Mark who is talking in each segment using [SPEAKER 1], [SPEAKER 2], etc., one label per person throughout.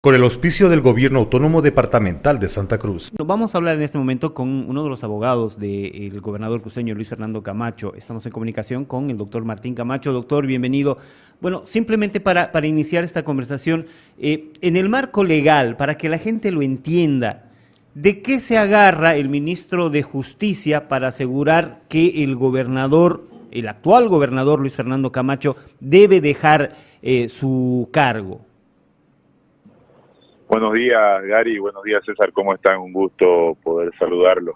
[SPEAKER 1] Con el auspicio del Gobierno Autónomo Departamental de Santa Cruz.
[SPEAKER 2] Vamos a hablar en este momento con uno de los abogados del gobernador cruceño, Luis Fernando Camacho. Estamos en comunicación con el doctor Martín Camacho. Doctor, bienvenido. Bueno, simplemente para iniciar esta conversación, en el marco legal, para que la gente lo entienda, ¿de qué se agarra el ministro de Justicia para asegurar que el gobernador, el actual gobernador Luis Fernando Camacho, debe dejar su cargo?
[SPEAKER 3] Buenos días, Gary. Buenos días, César. ¿Cómo están? Un gusto poder saludarlos.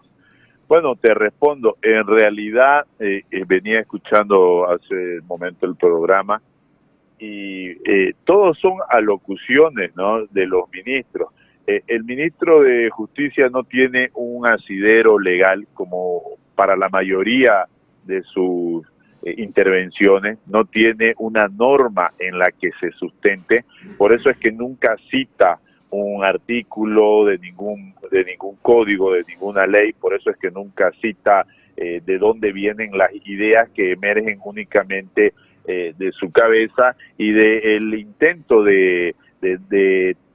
[SPEAKER 3] Bueno, te respondo. En realidad, venía escuchando hace un momento el programa y todos son alocuciones, ¿no?, de los ministros. El ministro de Justicia no tiene un asidero legal como para la mayoría de sus intervenciones, no tiene una norma en la que se sustente. Por eso es que nunca cita un artículo de ningún código, de ninguna ley. Por eso es que nunca cita de dónde vienen las ideas que emergen únicamente de su cabeza y del intento de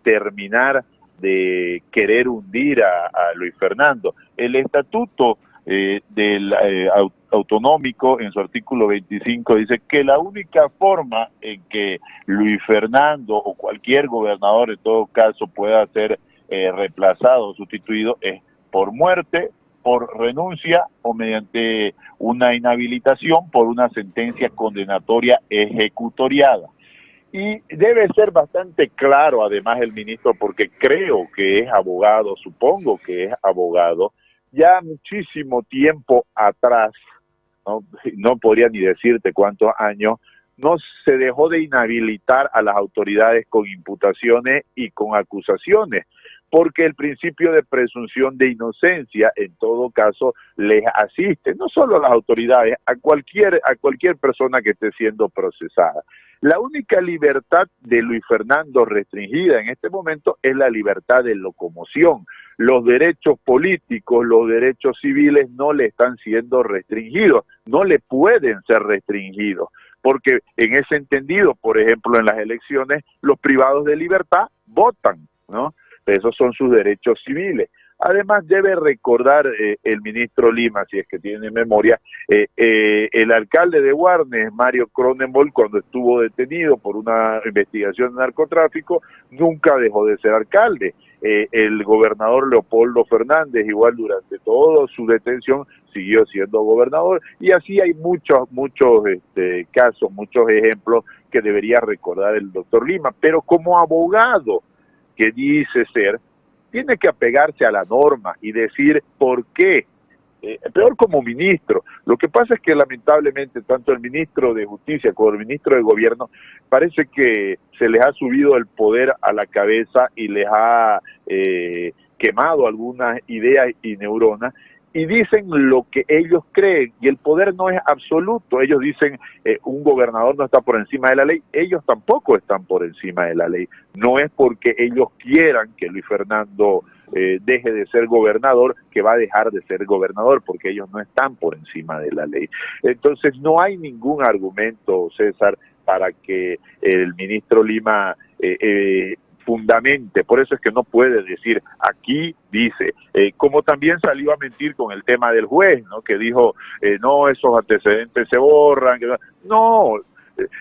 [SPEAKER 3] terminar de querer hundir a Luis Fernando. El estatuto del autonómico, en su artículo 25, dice que la única forma en que Luis Fernando o cualquier gobernador en todo caso pueda ser reemplazado o sustituido es por muerte, por renuncia o mediante una inhabilitación por una sentencia condenatoria ejecutoriada. Y debe ser bastante claro además el ministro, porque creo que es abogado, supongo que es abogado, ya muchísimo tiempo atrás, no podría ni decirte cuántos años, no se dejó de inhabilitar a las autoridades con imputaciones y con acusaciones, porque el principio de presunción de inocencia en todo caso les asiste, no solo a las autoridades, a cualquier persona que esté siendo procesada. La única libertad de Luis Fernando restringida en este momento es la libertad de locomoción. Los derechos políticos, los derechos civiles no le están siendo restringidos, no le pueden ser restringidos, porque en ese entendido, por ejemplo, en las elecciones, los privados de libertad votan, ¿no? Esos son sus derechos civiles. Además, debe recordar el ministro Lima, si es que tiene memoria, el alcalde de Guarnes, Mario Cronenbol, cuando estuvo detenido por una investigación de narcotráfico, nunca dejó de ser alcalde. El gobernador Leopoldo Fernández, igual durante toda su detención, siguió siendo gobernador, y así hay muchos casos, muchos ejemplos que debería recordar el doctor Lima. Pero como abogado que dice ser, tiene que apegarse a la norma y decir por qué. Peor como ministro. Lo que pasa es que lamentablemente tanto el ministro de Justicia como el ministro de Gobierno parece que se les ha subido el poder a la cabeza y les ha quemado algunas ideas y neuronas, y dicen lo que ellos creen, y el poder no es absoluto. Ellos dicen un gobernador no está por encima de la ley, ellos tampoco están por encima de la ley. No es porque ellos quieran que Luis Fernando deje de ser gobernador que va a dejar de ser gobernador, porque ellos no están por encima de la ley. Entonces no hay ningún argumento, César, para que el ministro Lima fundamente. Por eso es que no puede decir, aquí dice, como también salió a mentir con el tema del juez, ¿no?, que dijo, no, esos antecedentes se borran. No,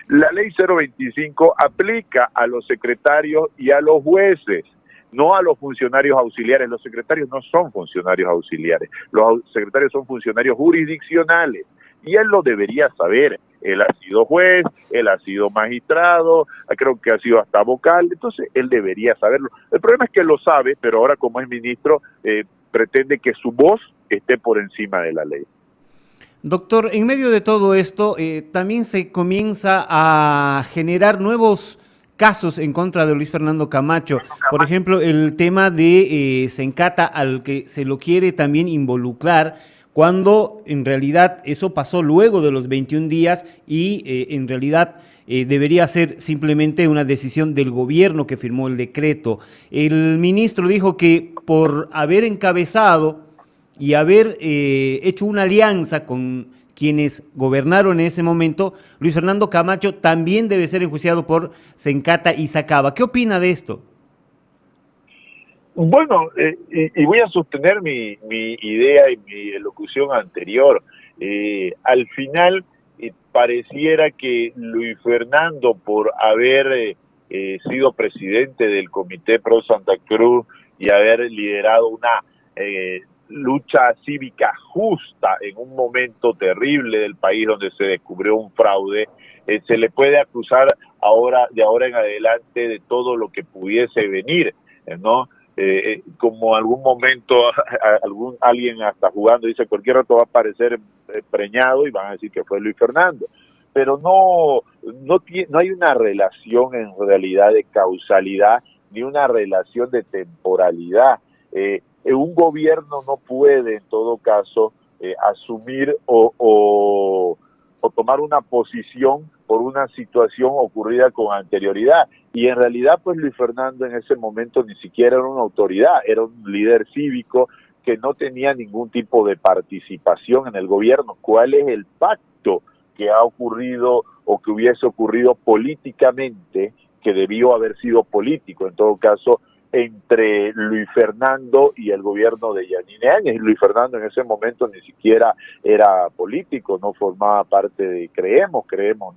[SPEAKER 3] la ley 025 aplica a los secretarios y a los jueces, no a los funcionarios auxiliares. Los secretarios no son funcionarios auxiliares, los secretarios son funcionarios jurisdiccionales, y él lo debería saber. Él ha sido juez, él ha sido magistrado, creo que ha sido hasta vocal, entonces él debería saberlo. El problema es que lo sabe, pero ahora como es ministro, pretende que su voz esté por encima de la ley.
[SPEAKER 2] Doctor, en medio de todo esto, también se comienza a generar nuevos casos en contra de Luis Fernando Camacho. Por ejemplo, el tema de Sencata, al que se lo quiere también involucrar, cuando en realidad eso pasó luego de los 21 días y en realidad debería ser simplemente una decisión del gobierno que firmó el decreto. El ministro dijo que por haber encabezado y haber hecho una alianza con quienes gobernaron en ese momento, Luis Fernando Camacho también debe ser enjuiciado por Sencata y Sacaba. ¿Qué opina de esto?
[SPEAKER 3] Bueno, y voy a sostener mi idea y mi elocución anterior. Al final, pareciera que Luis Fernando, por haber sido presidente del Comité Pro Santa Cruz y haber liderado una lucha cívica justa en un momento terrible del país donde se descubrió un fraude, se le puede acusar de ahora en adelante de todo lo que pudiese venir, ¿no? Como algún momento alguien hasta jugando dice cualquier rato va a aparecer preñado y van a decir que fue Luis Fernando, pero no hay una relación en realidad de causalidad ni una relación de temporalidad. Un gobierno no puede en todo caso asumir o tomar una posición por una situación ocurrida con anterioridad. Y en realidad, pues Luis Fernando en ese momento ni siquiera era una autoridad, era un líder cívico que no tenía ningún tipo de participación en el gobierno. ¿Cuál es el pacto que ha ocurrido o que hubiese ocurrido políticamente, que debió haber sido político, en todo caso, entre Luis Fernando y el gobierno de Yanine Áñez? Luis Fernando en ese momento ni siquiera era político, no formaba parte de Creemos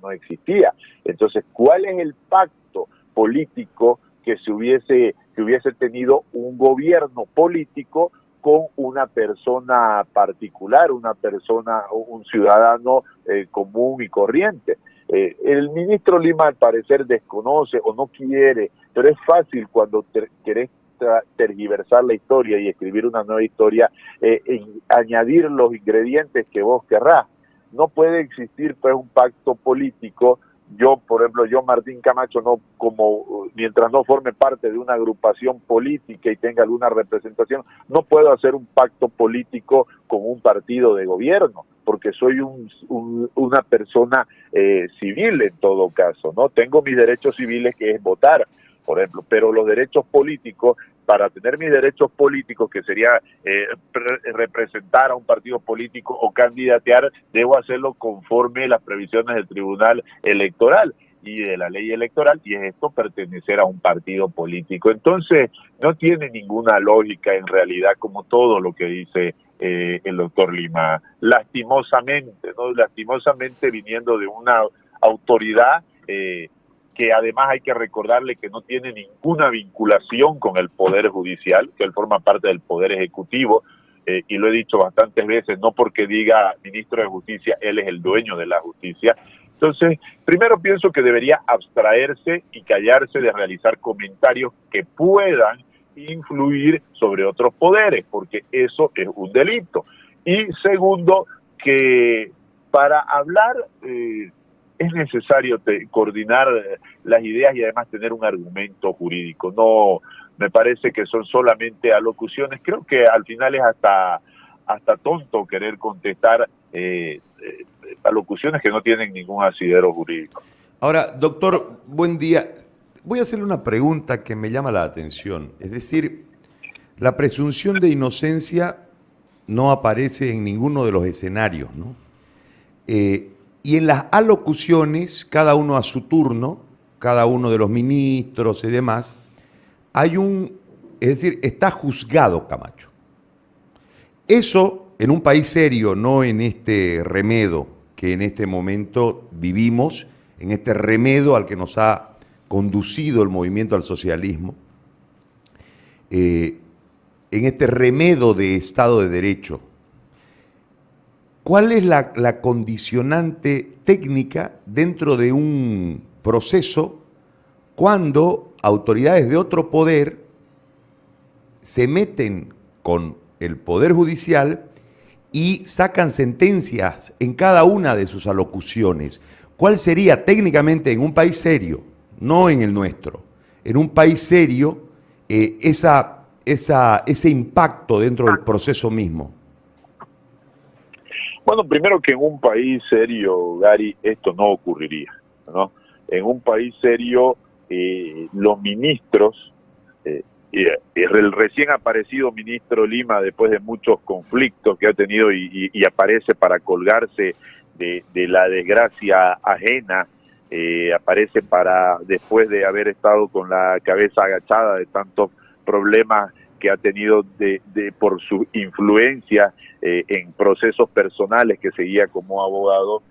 [SPEAKER 3] no existía. Entonces, ¿cuál es el pacto político que hubiese tenido un gobierno político con una persona particular, un ciudadano común y corriente? El ministro Lima al parecer desconoce o no quiere, pero es fácil cuando querés tergiversar la historia y escribir una nueva historia, añadir los ingredientes que vos querrás. No puede existir pues un pacto político. Por ejemplo, Martín Camacho, mientras no forme parte de una agrupación política y tenga alguna representación, no puedo hacer un pacto político con un partido de gobierno, porque soy una persona civil en todo caso, ¿no? Tengo mis derechos civiles, que es votar, por ejemplo, pero los derechos políticos, para tener mis derechos políticos, que sería representar a un partido político o candidatear, debo hacerlo conforme las previsiones del Tribunal Electoral y de la ley electoral, y es esto pertenecer a un partido político. Entonces, no tiene ninguna lógica en realidad, como todo lo que dice el doctor Lima. Lastimosamente, ¿no? Lastimosamente viniendo de una autoridad que además hay que recordarle que no tiene ninguna vinculación con el Poder Judicial, que él forma parte del Poder Ejecutivo, y lo he dicho bastantes veces, no porque diga ministro de Justicia, él es el dueño de la justicia. Entonces, primero pienso que debería abstraerse y callarse de realizar comentarios que puedan influir sobre otros poderes, porque eso es un delito. Y segundo, que para hablar es necesario coordinar las ideas y además tener un argumento jurídico. No me parece que son solamente alocuciones. Creo que al final es hasta tonto querer contestar alocuciones que no tienen ningún asidero jurídico.
[SPEAKER 4] Ahora, doctor, buen día. Voy a hacerle una pregunta que me llama la atención. Es decir, la presunción de inocencia no aparece en ninguno de los escenarios, ¿no? Y en las alocuciones, cada uno a su turno, cada uno de los ministros y demás, es decir, está juzgado Camacho. Eso en un país serio, no en este remedo que en este momento vivimos, en este remedo al que nos ha conducido el movimiento al socialismo, en este remedo de Estado de Derecho. ¿Cuál es la condicionante técnica dentro de un proceso cuando autoridades de otro poder se meten con el Poder Judicial y sacan sentencias en cada una de sus alocuciones? ¿Cuál sería técnicamente en un país serio, no en el nuestro, en un país serio, ese impacto dentro del proceso mismo?
[SPEAKER 3] Bueno, primero que en un país serio, Gary, esto no ocurriría, ¿no? En un país serio, los ministros, el recién aparecido ministro Lima, después de muchos conflictos que ha tenido y aparece para colgarse de la desgracia ajena, aparece para, después de haber estado con la cabeza agachada de tantos problemas que ha tenido por su influencia en procesos personales que seguía como abogado,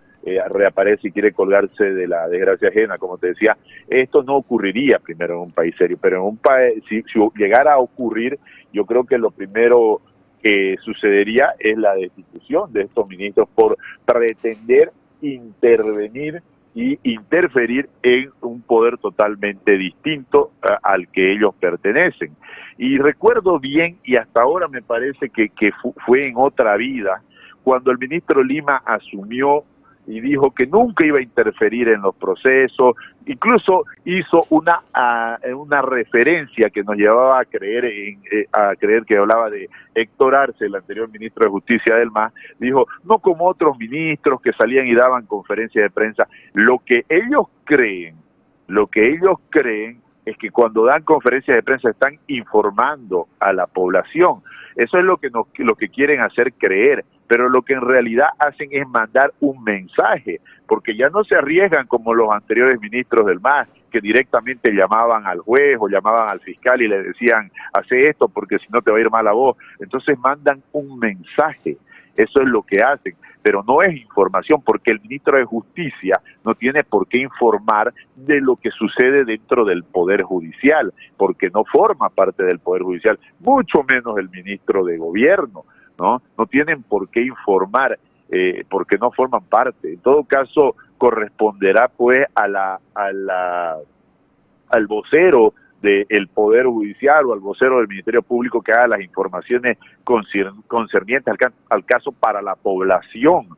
[SPEAKER 3] reaparece y quiere colgarse de la desgracia ajena. Como te decía, esto no ocurriría primero en un país serio, pero en un país, si llegara a ocurrir, yo creo que lo primero que sucedería es la destitución de estos ministros por pretender intervenir y interferir en un poder totalmente distinto al que ellos pertenecen. Y recuerdo bien, y hasta ahora me parece que fue en otra vida, cuando el ministro Lima asumió y dijo que nunca iba a interferir en los procesos, incluso hizo una referencia que nos llevaba a creer que hablaba de Héctor Arce, el anterior ministro de Justicia del MAS, dijo, no como otros ministros que salían y daban conferencias de prensa. Lo que ellos creen es que cuando dan conferencias de prensa están informando a la población. Eso es lo que quieren hacer creer, pero lo que en realidad hacen es mandar un mensaje, porque ya no se arriesgan como los anteriores ministros del MAS, que directamente llamaban al juez o llamaban al fiscal y le decían, hace esto porque si no te va a ir mal a vos. Entonces mandan un mensaje, eso es lo que hacen, pero no es información, porque el ministro de Justicia no tiene por qué informar de lo que sucede dentro del Poder Judicial, porque no forma parte del Poder Judicial, mucho menos el ministro de Gobierno, ¿no? No tienen por qué informar, porque no forman parte. En todo caso, corresponderá pues al vocero del Poder Judicial o al vocero del Ministerio Público que haga las informaciones concernientes al caso para la población.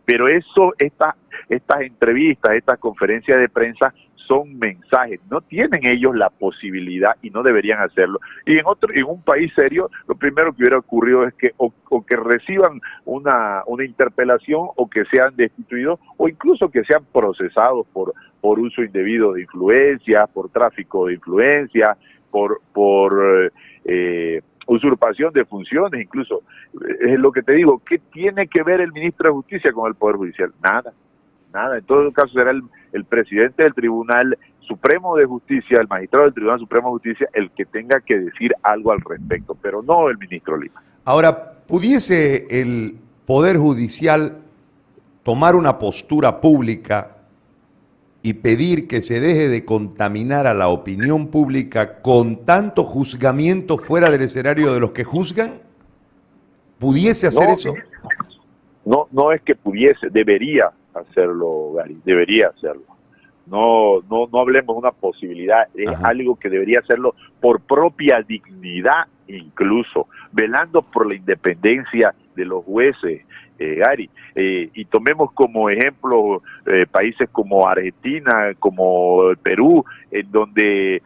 [SPEAKER 3] Pero estas entrevistas, estas conferencias de prensa son mensajes, no tienen ellos la posibilidad y no deberían hacerlo. Y en un país serio, lo primero que hubiera ocurrido es que o que reciban una interpelación o que sean destituidos o incluso que sean procesados por uso indebido de influencia, por tráfico de influencia, por usurpación de funciones, incluso. Es lo que te digo, ¿qué tiene que ver el ministro de Justicia con el Poder Judicial? Nada. En todo caso será el presidente del Tribunal Supremo de Justicia, el magistrado del Tribunal Supremo de Justicia, el que tenga que decir algo al respecto, pero no el ministro Lima.
[SPEAKER 4] Ahora, ¿pudiese el Poder Judicial tomar una postura pública y pedir que se deje de contaminar a la opinión pública con tanto juzgamiento fuera del escenario de los que juzgan? ¿Pudiese hacer eso?
[SPEAKER 3] No es que pudiese, debería hacerlo, Gary, debería hacerlo. No hablemos de una posibilidad, es algo que debería hacerlo por propia dignidad, incluso velando por la independencia de los jueces, Gary, y tomemos como ejemplo países como Argentina, como Perú, en donde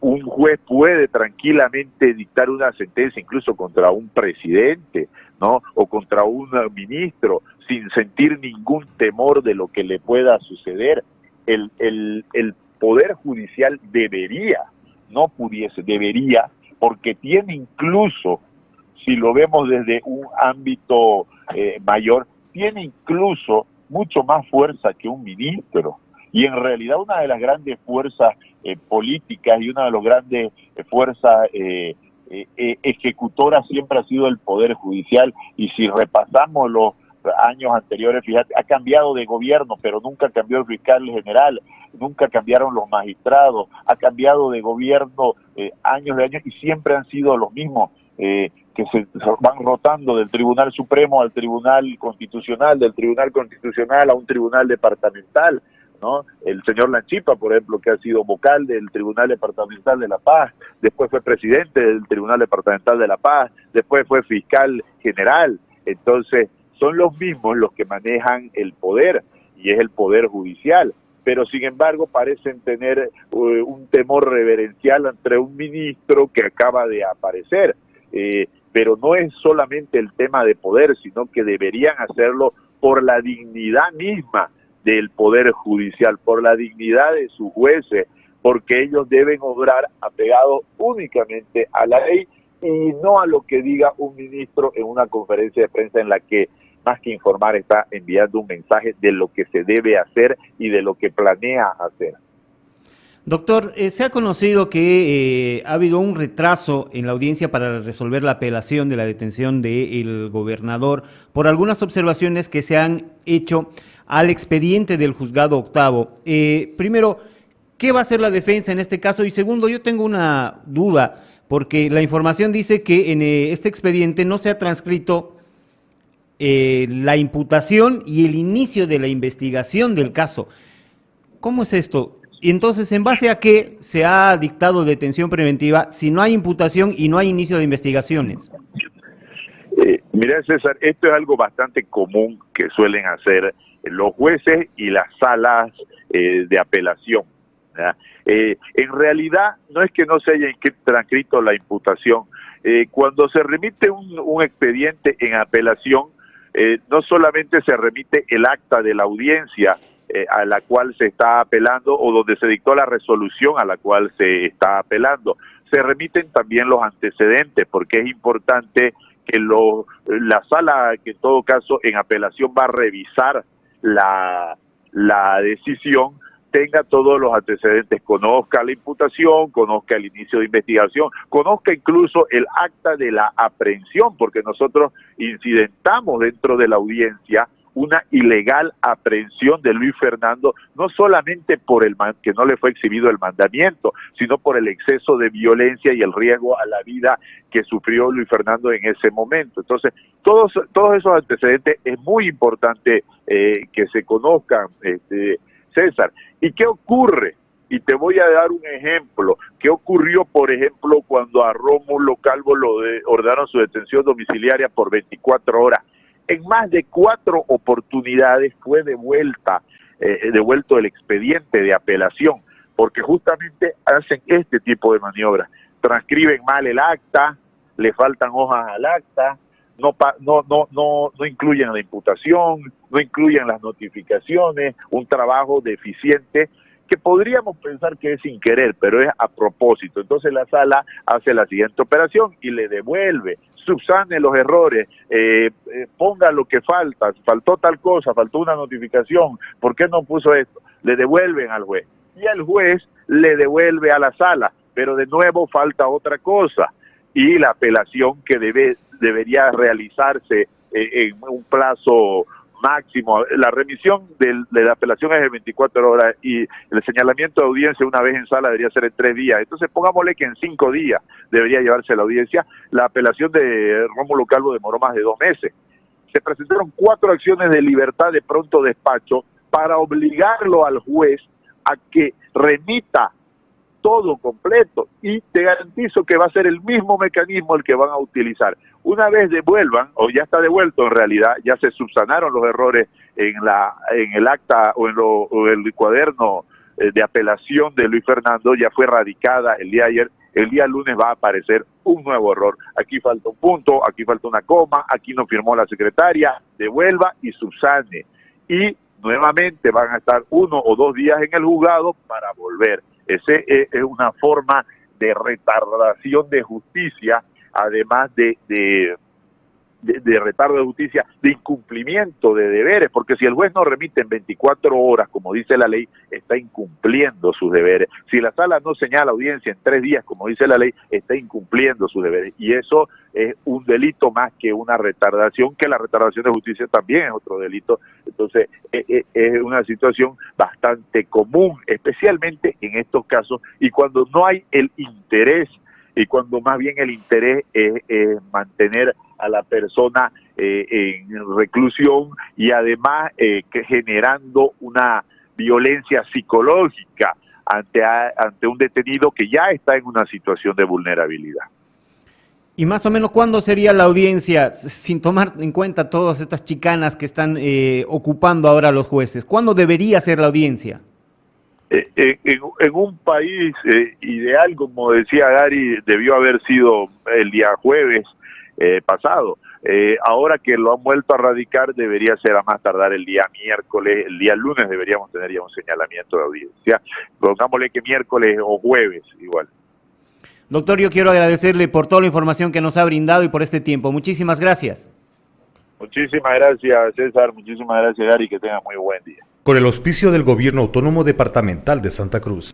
[SPEAKER 3] un juez puede tranquilamente dictar una sentencia incluso contra un presidente, ¿no? O contra un ministro, sin sentir ningún temor de lo que le pueda suceder. El Poder Judicial debería, no pudiese, debería, porque tiene incluso, si lo vemos desde un ámbito mayor, tiene incluso mucho más fuerza que un ministro. Y en realidad una de las grandes fuerzas políticas y una de las grandes fuerzas ejecutoras siempre ha sido el Poder Judicial. Y si repasamos los años anteriores, fíjate, ha cambiado de gobierno, pero nunca cambió el fiscal general, nunca cambiaron los magistrados, ha cambiado de gobierno años de años y siempre han sido los mismos, que se van rotando del Tribunal Supremo al Tribunal Constitucional, del Tribunal Constitucional a un tribunal departamental, ¿no? El señor Lanchipa, por ejemplo, que ha sido vocal del Tribunal Departamental de La Paz, después fue presidente del Tribunal Departamental de La Paz, después fue fiscal general. Entonces, son los mismos los que manejan el poder, y es el Poder Judicial, pero sin embargo parecen tener un temor reverencial ante un ministro que acaba de aparecer. Pero no es solamente el tema de poder, sino que deberían hacerlo por la dignidad misma del Poder Judicial, por la dignidad de sus jueces, porque ellos deben obrar apegados únicamente a la ley y no a lo que diga un ministro en una conferencia de prensa en la que más que informar está enviando un mensaje de lo que se debe hacer y de lo que planea hacer.
[SPEAKER 2] Doctor, se ha conocido que ha habido un retraso en la audiencia para resolver la apelación de la detención del gobernador por algunas observaciones que se han hecho al expediente del juzgado octavo. Primero, ¿qué va a hacer la defensa en este caso? Y segundo, yo tengo una duda, porque la información dice que en este expediente no se ha transcrito la imputación y el inicio de la investigación del caso. ¿Cómo es esto? Y entonces, ¿en base a qué se ha dictado detención preventiva si no hay imputación y no hay inicio de investigaciones?
[SPEAKER 3] Mira, César, esto es algo bastante común que suelen hacer los jueces y las salas de apelación, ¿verdad? En realidad, no es que no se haya transcrito la imputación. Cuando se remite un expediente en apelación, no solamente se remite el acta de la audiencia a la cual se está apelando o donde se dictó la resolución a la cual se está apelando, se remiten también los antecedentes, porque es importante que la sala, que en todo caso en apelación va a revisar la decisión, tenga todos los antecedentes, conozca la imputación, conozca el inicio de investigación, conozca incluso el acta de la aprehensión, porque nosotros incidentamos dentro de la audiencia una ilegal aprehensión de Luis Fernando, no solamente por que no le fue exhibido el mandamiento, sino por el exceso de violencia y el riesgo a la vida que sufrió Luis Fernando en ese momento. Entonces, todos esos antecedentes es muy importante que se conozcan, César. ¿Y qué ocurre? Y te voy a dar un ejemplo. ¿Qué ocurrió, por ejemplo, cuando a Rómulo Calvo ordenaron su detención domiciliaria por 24 horas? En más de 4 oportunidades fue devuelto el expediente de apelación, porque justamente hacen este tipo de maniobras. Transcriben mal el acta, le faltan hojas al acta, no incluyen la imputación, no incluyen las notificaciones, un trabajo deficiente que podríamos pensar que es sin querer, pero es a propósito. Entonces la sala hace la siguiente operación y le devuelve, subsane los errores, ponga lo que faltó tal cosa, faltó una notificación, ¿por qué no puso esto? Le devuelven al juez y el juez le devuelve a la sala, pero de nuevo falta otra cosa y la apelación que debería realizarse en un plazo máximo. La remisión de la apelación es de 24 horas y el señalamiento de audiencia una vez en sala debería ser en 3 días. Entonces pongámosle que en 5 días debería llevarse la audiencia. La apelación de Rómulo Calvo demoró más de 2 meses. Se presentaron 4 acciones de libertad de pronto despacho para obligarlo al juez a que remita todo completo, y te garantizo que va a ser el mismo mecanismo el que van a utilizar. Una vez devuelvan, o ya está devuelto en realidad, ya se subsanaron los errores en el acta o en el cuaderno de apelación de Luis Fernando, ya fue radicada el día de ayer, el día lunes va a aparecer un nuevo error. Aquí falta un punto, aquí falta una coma, aquí no firmó la secretaria, devuelva y subsane. Y nuevamente van a estar 1 o 2 días en el juzgado para volver. Ese es una forma de retardación de justicia, además de retardo de justicia, de incumplimiento de deberes, porque si el juez no remite en 24 horas, como dice la ley, está incumpliendo sus deberes. Si la sala no señala audiencia en 3 días, como dice la ley, está incumpliendo sus deberes. Y eso es un delito más que una retardación, que la retardación de justicia también es otro delito. Entonces, es una situación bastante común, especialmente en estos casos, y cuando no hay el interés, y cuando más bien el interés es mantener a la persona en reclusión y además que generando una violencia psicológica ante un detenido que ya está en una situación de vulnerabilidad.
[SPEAKER 2] ¿Y más o menos cuándo sería la audiencia, sin tomar en cuenta todas estas chicanas que están ocupando ahora los jueces? ¿Cuándo debería ser la audiencia?
[SPEAKER 3] En un país ideal, como decía Gary, debió haber sido el día jueves pasado. Ahora que lo han vuelto a radicar, debería ser a más tardar el día miércoles. El día lunes deberíamos tener ya un señalamiento de audiencia. Pongámosle que miércoles o jueves igual.
[SPEAKER 2] Doctor, yo quiero agradecerle por toda la información que nos ha brindado y por este tiempo. Muchísimas gracias.
[SPEAKER 3] Muchísimas gracias, César. Muchísimas gracias, Gary. Que tenga muy buen día.
[SPEAKER 1] Con el auspicio del Gobierno Autónomo Departamental de Santa Cruz.